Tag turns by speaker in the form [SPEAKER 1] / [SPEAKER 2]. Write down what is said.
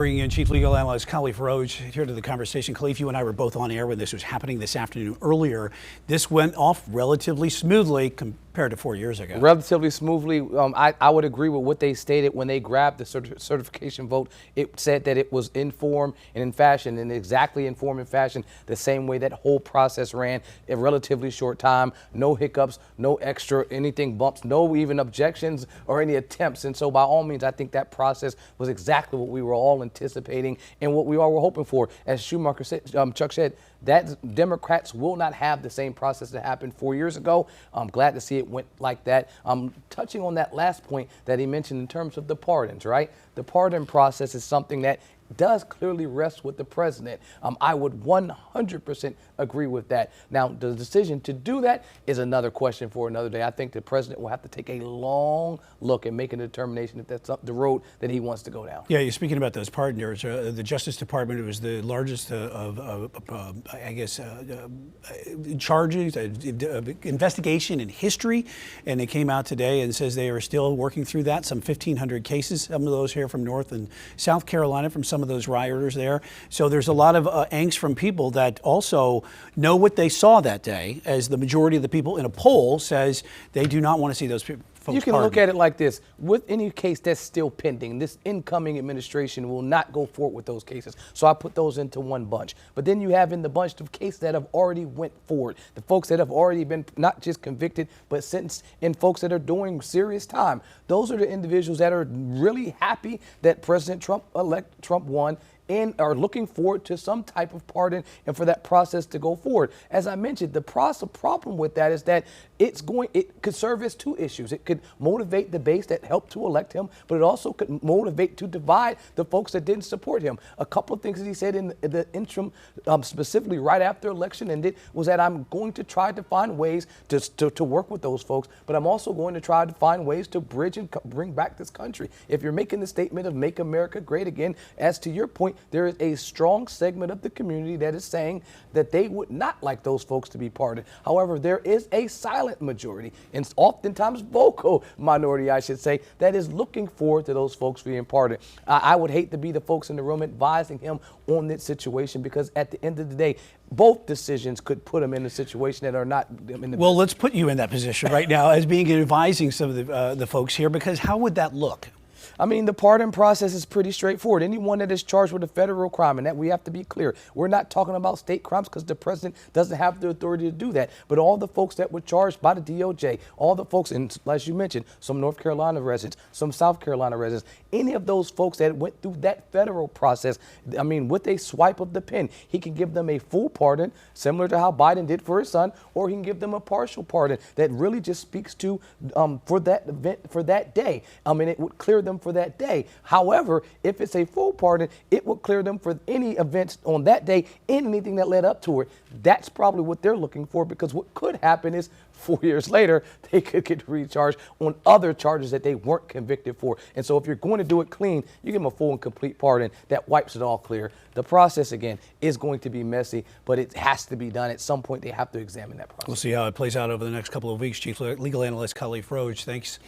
[SPEAKER 1] Bringing in Chief Legal Analyst Khalif Roj here to the conversation. Khalif, you and I were both on air when this was happening this afternoon. Earlier, this went off relatively smoothly compared to 4 years ago.
[SPEAKER 2] Relatively smoothly. I would agree with what they stated when they grabbed the certification vote. It said that it was in form and in fashion, and exactly in form and fashion, the same way that whole process ran in a relatively short time. No hiccups, no extra anything bumps, no even objections or any attempts. And so by all means, I think that process was exactly what we were all anticipating and what we all were hoping for. As Schumacher said, Chuck said, that Democrats will not have the same process that happened 4 years ago. I'm glad to see it went like that. Touching on that last point that he mentioned in terms of the pardons, right? The pardon process is something that does clearly rest with the president. I would 100% agree with that. Now, the decision to do that is another question for another day. I think the president will have to take a long look and make a determination if that's the road that he wants to go down.
[SPEAKER 1] Yeah, you're speaking about those pardons. The Justice Department was the largest charges, investigation in history, and it came out today and says they are still working through that. Some 1,500 cases, some of those here from North and South Carolina, from some of those rioters there. So there's a lot of angst from people that also know what they saw that day, as the majority of the people in a poll says they do not want to see those people.
[SPEAKER 2] You can look at it like this. With any case that's still pending, this incoming administration will not go forward with those cases. So I put those into one bunch. But then you have in the bunch of cases that have already went forward, the folks that have already been not just convicted, but sentenced, and folks that are doing serious time. Those are the individuals that are really happy that President Trump won and are looking forward to some type of pardon and for that process to go forward. As I mentioned, the problem with that is that it could serve as two issues. It could motivate the base that helped to elect him, but it also could motivate to divide the folks that didn't support him. A couple of things that he said in the interim, specifically right after election ended, was that I'm going to try to find ways to work with those folks, but I'm also going to try to find ways to bridge and bring back this country. If you're making the statement of make America great again, as to your point, there is a strong segment of the community that is saying that they would not like those folks to be pardoned. However, there is a silent majority, and oftentimes vocal minority, I should say, that is looking forward to those folks being pardoned. I would hate to be the folks in the room advising him on this situation, because at the end of the day, both decisions could put him in a situation that are not in the.
[SPEAKER 1] Well, let's put you in that position right now as being advising some of the folks here, because how would that look?
[SPEAKER 2] I mean, the pardon process is pretty straightforward. Anyone that is charged with a federal crime, and that we have to be clear, we're not talking about state crimes because the president doesn't have the authority to do that. But all the folks that were charged by the DOJ, all the folks, and as you mentioned, some North Carolina residents, some South Carolina residents, any of those folks that went through that federal process, I mean, with a swipe of the pen, he can give them a full pardon, similar to how Biden did for his son, or he can give them a partial pardon that really just speaks to for that event, for that day. I mean, it would clear them for that day. However, if it's a full pardon, it will clear them for any events on that day and anything that led up to it. That's probably what they're looking for, because what could happen is 4 years later, they could get recharged on other charges that they weren't convicted for. And so if you're going to do it clean, you give them a full and complete pardon that wipes it all clear. The process, again, is going to be messy, but it has to be done. At some point, they have to examine that process.
[SPEAKER 1] We'll see how it plays out over the next couple of weeks. Chief Legal Analyst Khalif Roj, thanks.